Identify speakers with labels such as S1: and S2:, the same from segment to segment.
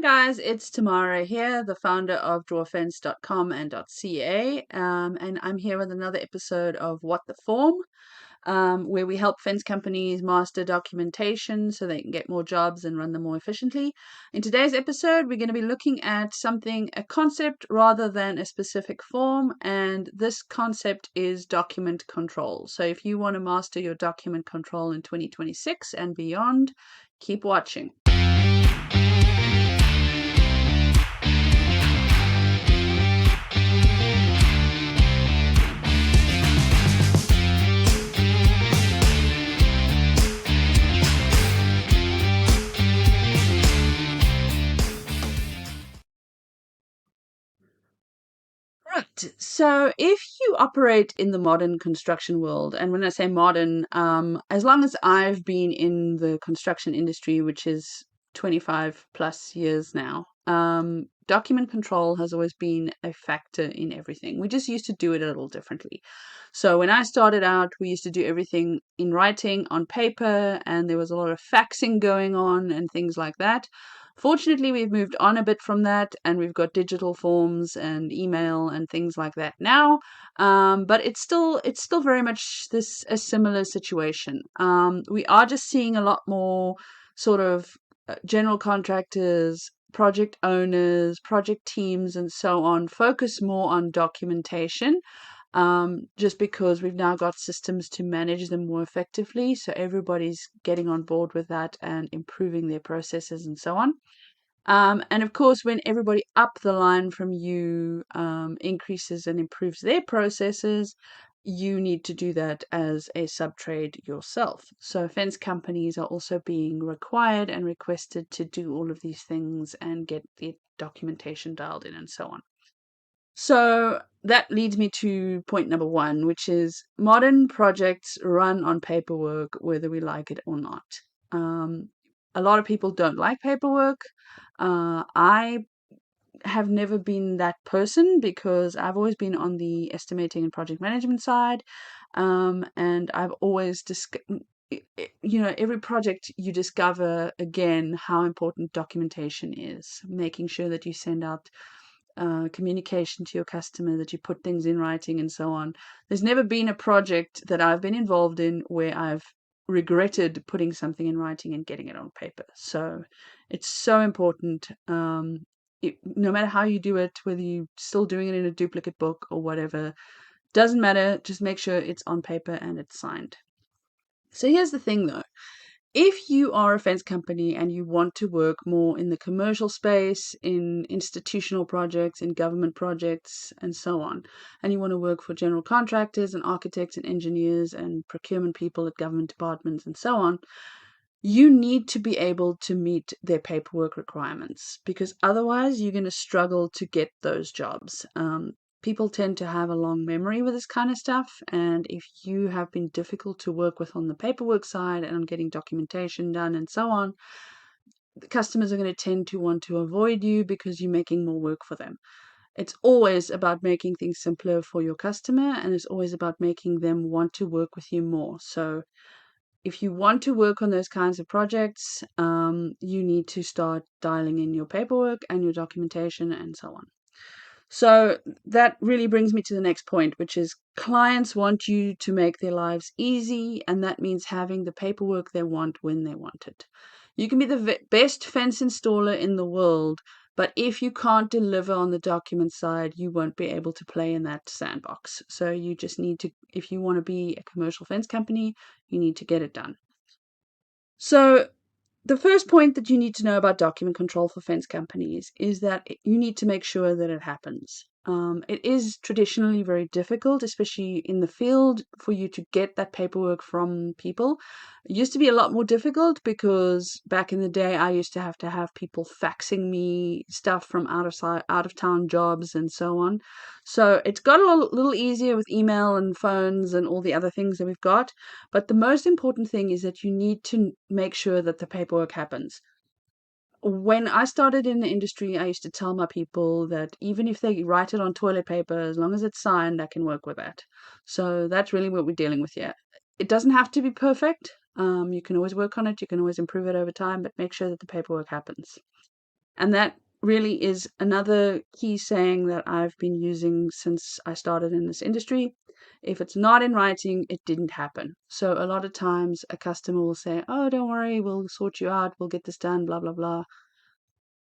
S1: Guys, it's Tamara here, the founder of drawfence.com and .ca, and I'm here with another episode of What the Form, where we help fence companies master documentation so they can get more jobs and run them more efficiently. In today's episode, we're going to be looking at a concept rather than a specific form, and this concept is document control. So if you want to master your document control in 2026 and beyond, keep watching. Right. So if you operate in the modern construction world, and when I say modern, as long as I've been in the construction industry, which is 25 plus years now, document control has always been a factor in everything. We just used to do it a little differently. So when I started out, we used to do everything in writing on paper, and there was a lot of faxing going on and things like that. Fortunately, we've moved on a bit from that, and we've got digital forms and email and things like that now. But it's still very much a similar situation. We are just seeing a lot more sort of general contractors, project owners, project teams, and so on focus more on documentation, just because we've now got systems to manage them more effectively. So everybody's getting on board with that and improving their processes and so on. And of course, when everybody up the line from you increases and improves their processes, you need to do that as a sub trade yourself. So, fence companies are also being required and requested to do all of these things and get the documentation dialed in and so on. So, that leads me to point number one, which is modern projects run on paperwork, whether we like it or not. Um, a lot of people don't like paperwork. I have never been that person because I've always been on the estimating and project management side. And I've always every project you discover again how important documentation is, making sure that you send out communication to your customer, that you put things in writing and so on. There's never been a project that I've been involved in where I've regretted putting something in writing and getting it on paper. So it's so important. No matter how you do it, whether you're still doing it in a duplicate book or whatever, doesn't matter. Just make sure it's on paper and it's signed. So here's the thing though. If you are a fence company and you want to work more in the commercial space, in institutional projects, in government projects, and so on, and you want to work for general contractors and architects and engineers and procurement people at government departments and so on, you need to be able to meet their paperwork requirements, because otherwise you're going to struggle to get those jobs. People tend to have a long memory with this kind of stuff, and if you have been difficult to work with on the paperwork side and on getting documentation done and so on, the customers are going to tend to want to avoid you because you're making more work for them. It's always about making things simpler for your customer, and it's always about making them want to work with you more. So if you want to work on those kinds of projects, you need to start dialing in your paperwork and your documentation and so on. So that really brings me to the next point, which is clients want you to make their lives easy, and that means having the paperwork they want when they want it. You can be the best fence installer in the world, but if you can't deliver on the document side, you won't be able to play in that sandbox. So you just need to, if you want to be a commercial fence company, you need to get it done. So the first point that you need to know about document control for fence companies is that you need to make sure that it happens. It is traditionally very difficult, especially in the field, for you to get that paperwork from people. It used to be a lot more difficult because back in the day, I used to have people faxing me stuff from out of town jobs and so on. So it's got a little easier with email and phones and all the other things that we've got. But the most important thing is that you need to make sure that the paperwork happens. When I started in the industry, I used to tell my people that even if they write it on toilet paper, as long as it's signed, I can work with that. So that's really what we're dealing with here. It doesn't have to be perfect. You can always work on it, you can always improve it over time, but make sure that the paperwork happens. And that really is another key saying that I've been using since I started in this industry. If it's not in writing, it didn't happen. So a lot of times a customer will say, "Oh, don't worry, we'll sort you out, we'll get this done, blah, blah, blah."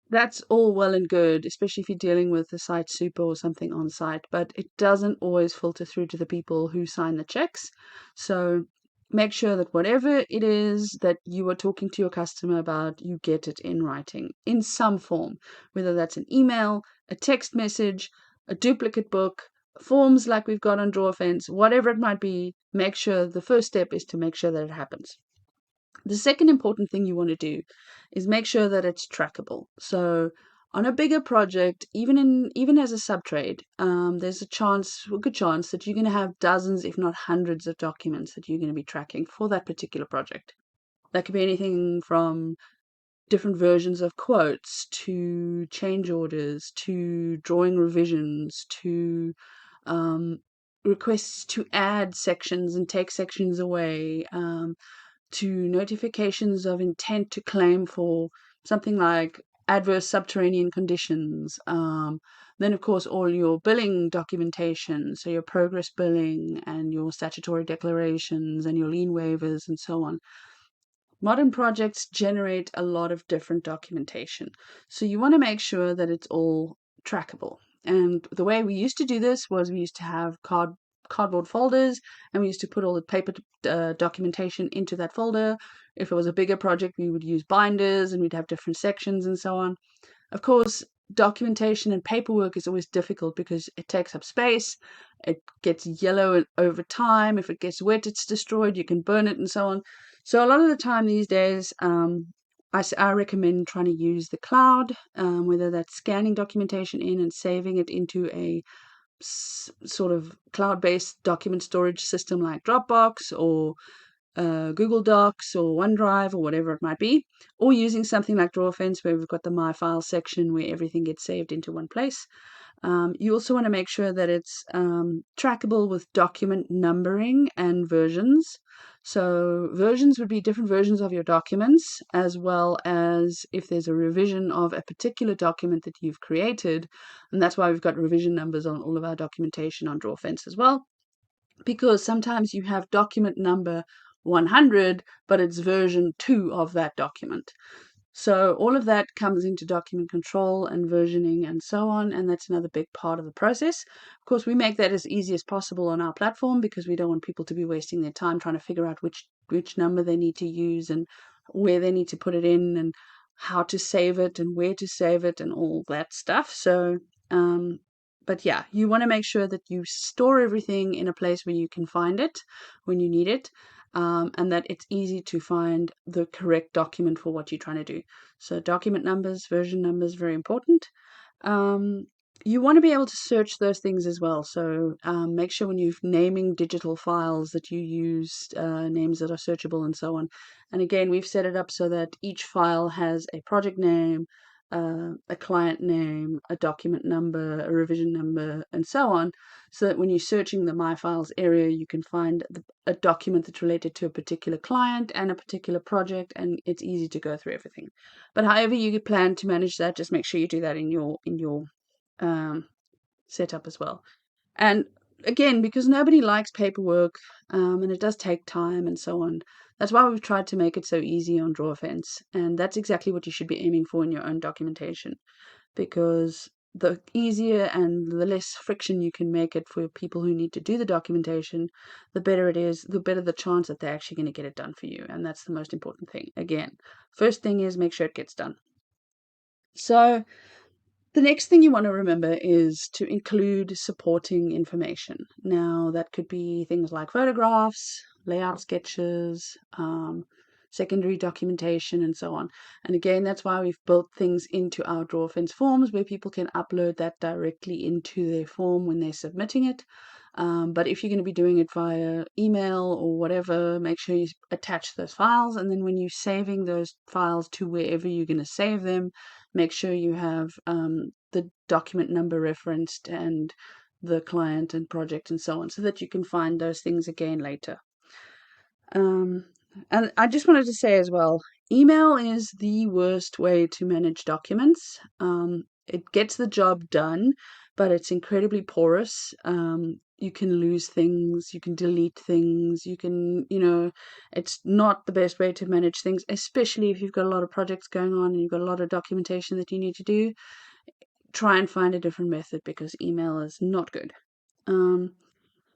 S1: That's all well and good, especially if you're dealing with a site super or something on site, but it doesn't always filter through to the people who sign the checks. So make sure that whatever it is that you are talking to your customer about, you get it in writing in some form, whether that's an email, a text message, a duplicate book, forms like we've got on DrawFence, whatever it might be. Make sure the first step is to make sure that it happens. The second important thing you want to do is make sure that it's trackable. So on a bigger project, even as a sub-trade, there's a good chance that you're going to have dozens, if not hundreds, of documents that you're going to be tracking for that particular project. That could be anything from different versions of quotes to change orders to drawing revisions to um, requests to add sections and take sections away. To notifications of intent to claim for something like adverse subterranean conditions. Then, of course, all your billing documentation, so your progress billing and your statutory declarations and your lien waivers and so on. Modern projects generate a lot of different documentation. So you want to make sure that it's all trackable. And the way we used to do this was we used to have cardboard folders, and we used to put all the paper documentation into that folder. If it was a bigger project, we would use binders and we'd have different sections and so on. Of course, documentation and paperwork is always difficult because it takes up space, it gets yellow over time. If it gets wet, it's destroyed, you can burn it and so on. So a lot of the time these days, I recommend trying to use the cloud, whether that's scanning documentation in and saving it into a sort of cloud-based document storage system like Dropbox or Google Docs or OneDrive or whatever it might be, or using something like DrawFence where we've got the My Files section where everything gets saved into one place. You also want to make sure that it's trackable with document numbering and versions. So versions would be different versions of your documents, as well as if there's a revision of a particular document that you've created. And that's why we've got revision numbers on all of our documentation on DrawFence as well, because sometimes you have document number 100, but it's version 2 of that document. So all of that comes into document control and versioning and so on, and that's another big part of the process. Of course, we make that as easy as possible on our platform because we don't want people to be wasting their time trying to figure out which number they need to use and where they need to put it in and how to save it and where to save it and all that stuff. So, but yeah, you want to make sure that you store everything in a place where you can find it when you need it, and that it's easy to find the correct document for what you're trying to do. So document numbers, version numbers, very important. Um, you want to be able to search those things as well. So make sure when you're naming digital files that you use names that are searchable and so on. And again, we've set it up so that each file has a project name, a client name, a document number, a revision number, and so on, so that when you're searching the My Files area, you can find a document that's related to a particular client and a particular project, and it's easy to go through everything. But however you plan to manage that, just make sure you do that in your setup as well. And again, because nobody likes paperwork, and it does take time and so on, that's why we've tried to make it so easy on DrawFence. And that's exactly what you should be aiming for in your own documentation, because the easier and the less friction you can make it for people who need to do the documentation, the better it is, the better the chance that they're actually going to get it done for you. And that's the most important thing. Again, first thing is make sure it gets done. So the next thing you want to remember is to include supporting information. Now, that could be things like photographs, layout sketches, secondary documentation, and so on. And again, that's why we've built things into our DrawFence forms where people can upload that directly into their form when they're submitting it. But if you're going to be doing it via email or whatever, make sure you attach those files. And then when you're saving those files to wherever you're going to save them, make sure you have the document number referenced and the client and project and so on, so that you can find those things again later. And I just wanted to say as well, Email is the worst way to manage documents. It gets the job done, but it's incredibly porous. You can lose things, you can delete things, it's not the best way to manage things, especially if you've got a lot of projects going on and you've got a lot of documentation that you need to do. Try and find a different method because email is not good. Um,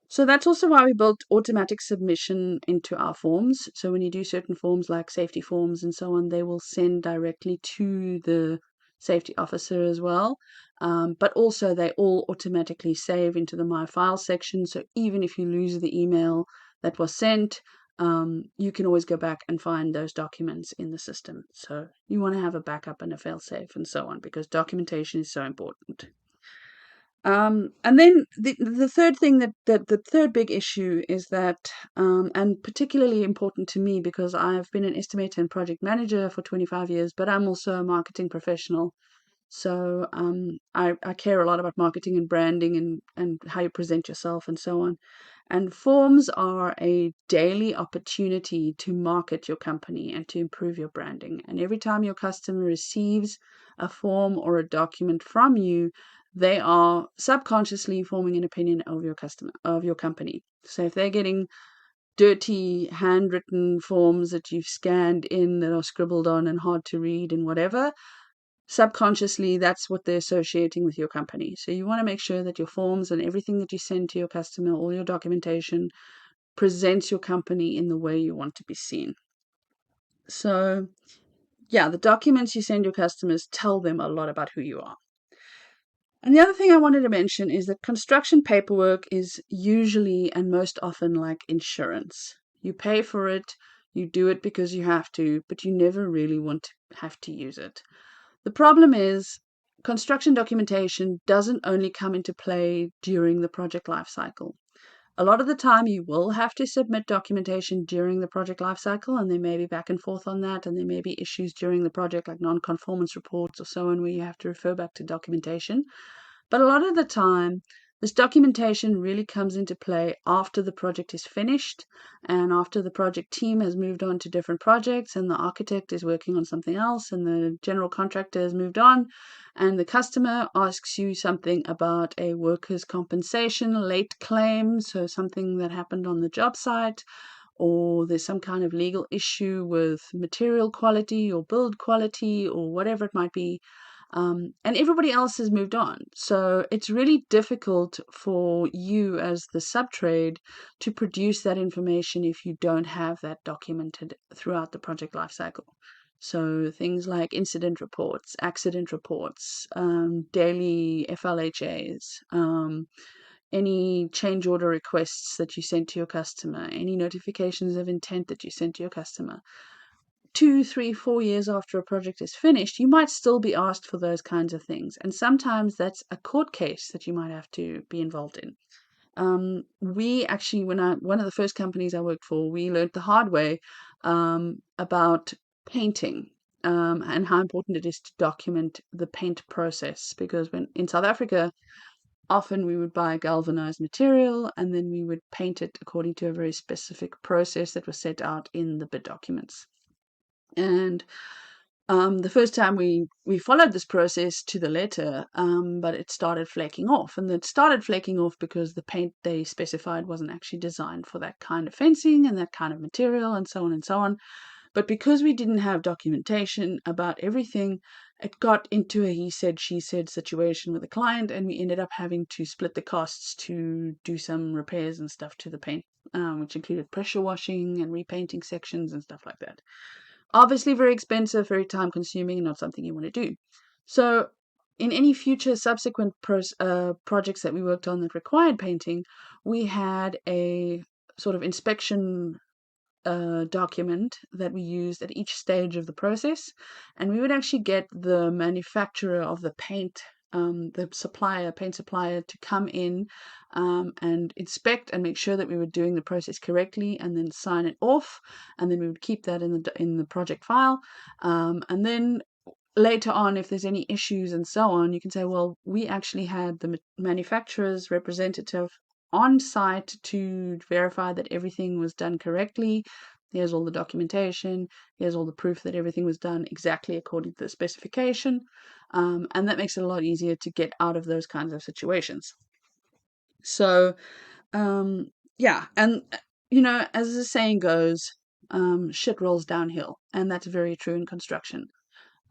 S1: so that's also why we built automatic submission into our forms. So when you do certain forms like safety forms and so on, they will send directly to the safety officer as well. But also they all automatically save into the My Files section. So even if you lose the email that was sent, you can always go back and find those documents in the system. So you want to have a backup and a failsafe and so on because documentation is so important. And then the third thing that the third big issue is that, and particularly important to me because I've been an estimator and project manager for 25 years, but I'm also a marketing professional. So I care a lot about marketing and branding and how you present yourself and so on. And forms are a daily opportunity to market your company and to improve your branding. And every time your customer receives a form or a document from you, they are subconsciously forming an opinion of your customer, of your company. So if they're getting dirty handwritten forms that you've scanned in that are scribbled on and hard to read and whatever, subconsciously that's what they're associating with your company. So you want to make sure that your forms and everything that you send to your customer, all your documentation, presents your company in the way you want to be seen. So yeah, the documents you send your customers tell them a lot about who you are. And the other thing I wanted to mention is that construction paperwork is usually and most often like insurance. You pay for it, you do it because you have to, but you never really want to have to use it. The problem is construction documentation doesn't only come into play during the project lifecycle. A lot of the time you will have to submit documentation during the project lifecycle, and there may be back and forth on that, and there may be issues during the project like non-conformance reports or so on where you have to refer back to documentation. But a lot of the time, this documentation really comes into play after the project is finished and after the project team has moved on to different projects and the architect is working on something else and the general contractor has moved on and the customer asks you something about a workers' compensation late claim, so something that happened on the job site, or there's some kind of legal issue with material quality or build quality or whatever it might be. And everybody else has moved on. So it's really difficult for you as the subtrade to produce that information if you don't have that documented throughout the project lifecycle. So things like incident reports, accident reports, daily FLHAs, any change order requests that you sent to your customer, any notifications of intent that you sent to your customer. 2, 3, 4 years after a project is finished, you might still be asked for those kinds of things. And sometimes that's a court case that you might have to be involved in. We actually, one of the first companies I worked for, we learned the hard way about painting and how important it is to document the paint process. Because when in South Africa, often we would buy galvanized material and then we would paint it according to a very specific process that was set out in the bid documents. And the first time we followed this process to the letter, but it started flaking off. And it started flaking off because the paint they specified wasn't actually designed for that kind of fencing and that kind of material and so on and so on. But because we didn't have documentation about everything, it got into a he said, she said situation with the client, and we ended up having to split the costs to do some repairs and stuff to the paint, which included pressure washing and repainting sections and stuff like that. Obviously very expensive, very time consuming, and not something you want to do. So in any future subsequent projects that we worked on that required painting, we had a sort of inspection document that we used at each stage of the process, and we would actually get the manufacturer of the paint, the paint supplier, to come in and inspect and make sure that we were doing the process correctly, and then sign it off, and then we would keep that in the project file, and then later on, if there's any issues and so on, you can say, well, we actually had the manufacturer's representative on site to verify that everything was done correctly. Here's all the documentation. Here's all the proof that everything was done exactly according to the specification. And that makes it a lot easier to get out of those kinds of situations. So, yeah, and as the saying goes, shit rolls downhill, and that's very true in construction.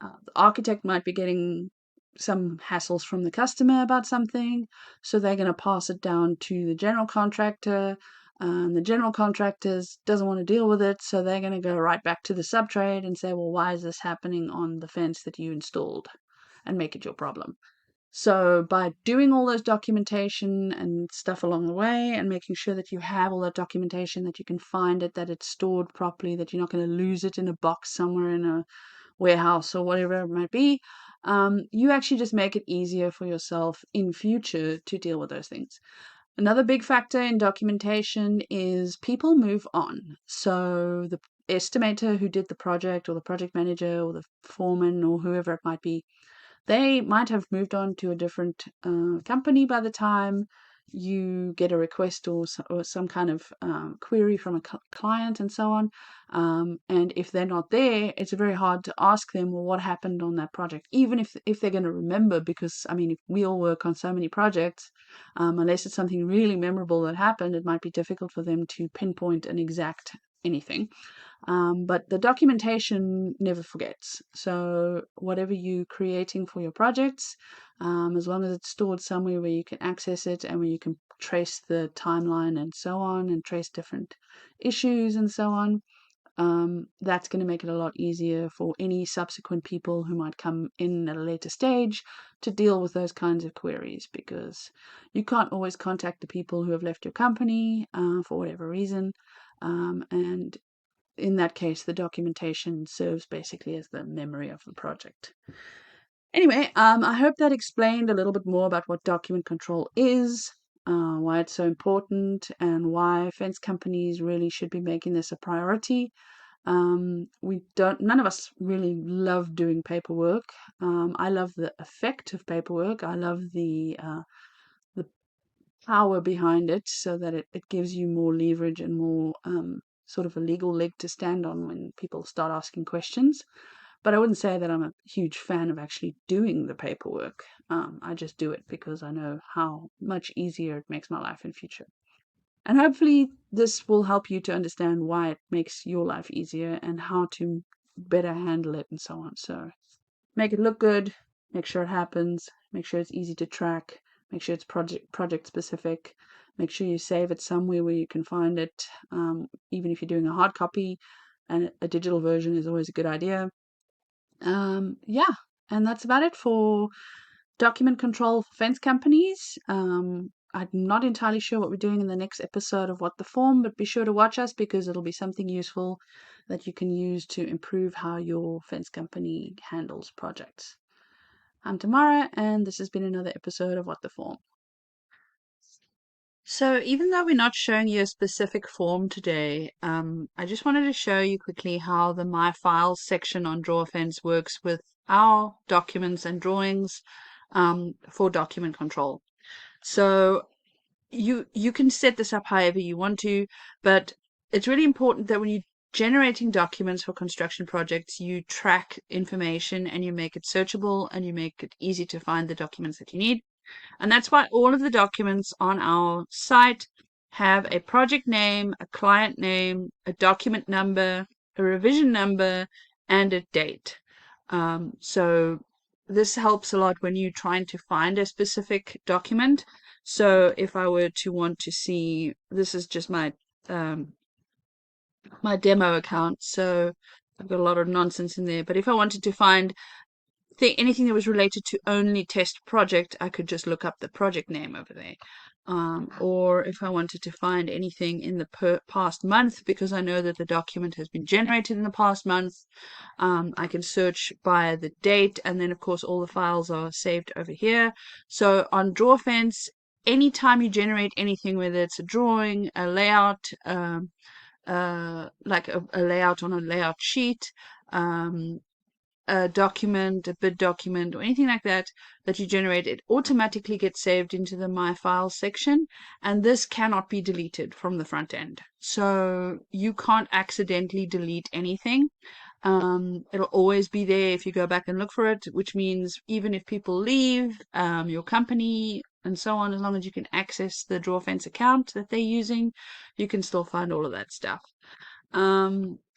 S1: The architect might be getting some hassles from the customer about something, so they're going to pass it down to the general contractor. And the general contractor doesn't want to deal with it, so they're going to go right back to the subtrade and say, well, why is this happening on the fence that you installed? And make it your problem. So by doing all those documentation and stuff along the way and making sure that you have all that documentation, that you can find it, that it's stored properly, that you're not going to lose it in a box somewhere in a warehouse or whatever it might be, you actually just make it easier for yourself in future to deal with those things. Another big factor in documentation is people move on. So the estimator who did the project, or the project manager, or the foreman, or whoever it might be, they might have moved on to a different company by the time you get a request or some kind of query from a client and so on. And if they're not there, it's very hard to ask them, well, what happened on that project? Even if they're going to remember, because I mean, if we all work on so many projects, unless it's something really memorable that happened, it might be difficult for them to pinpoint an exact anything. But the documentation never forgets. So whatever you're creating for your projects, as long as it's stored somewhere where you can access it and where you can trace the timeline and so on, and trace different issues and so on, that's going to make it a lot easier for any subsequent people who might come in at a later stage to deal with those kinds of queries, because you can't always contact the people who have left your company for whatever reason. And in that case, the documentation serves basically as the memory of the project. Anyway, I hope that explained a little bit more about what document control is, why it's so important, and why fence companies really should be making this a priority. None of us really love doing paperwork. I love the effect of paperwork. I love the power behind it, so that it gives you more leverage and more sort of a legal leg to stand on when people start asking questions. But I wouldn't say that I'm a huge fan of actually doing the paperwork. I just do it because I know how much easier it makes my life in future. And hopefully this will help you to understand why it makes your life easier and how to better handle it and so on. So make it look good, make sure it happens, make sure it's easy to track, make sure it's project specific, make sure you save it somewhere where you can find it. Even if you're doing a hard copy, and a digital version is always a good idea. Yeah, and that's about it for document control for fence companies. I'm not entirely sure what we're doing in the next episode of What the Form, but be sure to watch us, because it'll be something useful that you can use to improve how your fence company handles projects. I'm Tamara, and this has been another episode of What the Form. So even though we're not showing you a specific form today, I just wanted to show you quickly how the My Files section on DrawFence works with our documents and drawings for document control. So you can set this up however you want to, but it's really important that when you're generating documents for construction projects, you track information and you make it searchable and you make it easy to find the documents that you need. And that's why all of the documents on our site have a project name, a client name, a document number, a revision number, and a date. So this helps a lot when you're trying to find a specific document. So if I were to want to see, this is just my my demo account, so I've got a lot of nonsense in there. But if I wanted to find anything that was related to only test project, I could just look up the project name over there. Or if I wanted to find anything in the past month, because I know that the document has been generated in the past month, I can search by the date, and then of course all the files are saved over here. So on DrawFence, anytime you generate anything, whether it's a drawing, a layout, like a layout on a layout sheet, a document, a bid document, or anything like that that you generate, it automatically gets saved into the My Files section, and this cannot be deleted from the front end. So you can't accidentally delete anything. It'll always be there if you go back and look for it, which means even if people leave your company and so on, as long as you can access the DrawFence account that they're using, you can still find all of that stuff.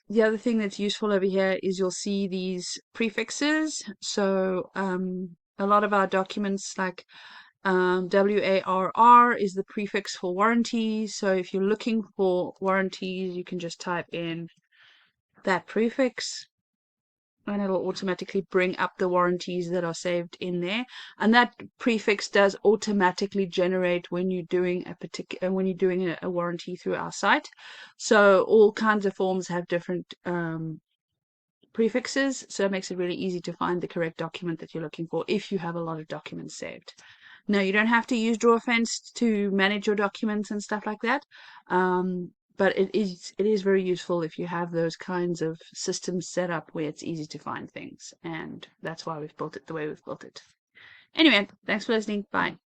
S1: The other thing that's useful over here is you'll see these prefixes. So a lot of our documents, like WARR is the prefix for warranties. So if you're looking for warranties, you can just type in that prefix, and it'll automatically bring up the warranties that are saved in there. And that prefix does automatically generate when you're doing a warranty through our site. So all kinds of forms have different prefixes, so it makes it really easy to find the correct document that you're looking for if you have a lot of documents saved. No, you don't have to use DrawFence to manage your documents and stuff like that. But it is very useful if you have those kinds of systems set up where it's easy to find things, and that's why we've built it the way we've built it. Anyway, thanks for listening. Bye.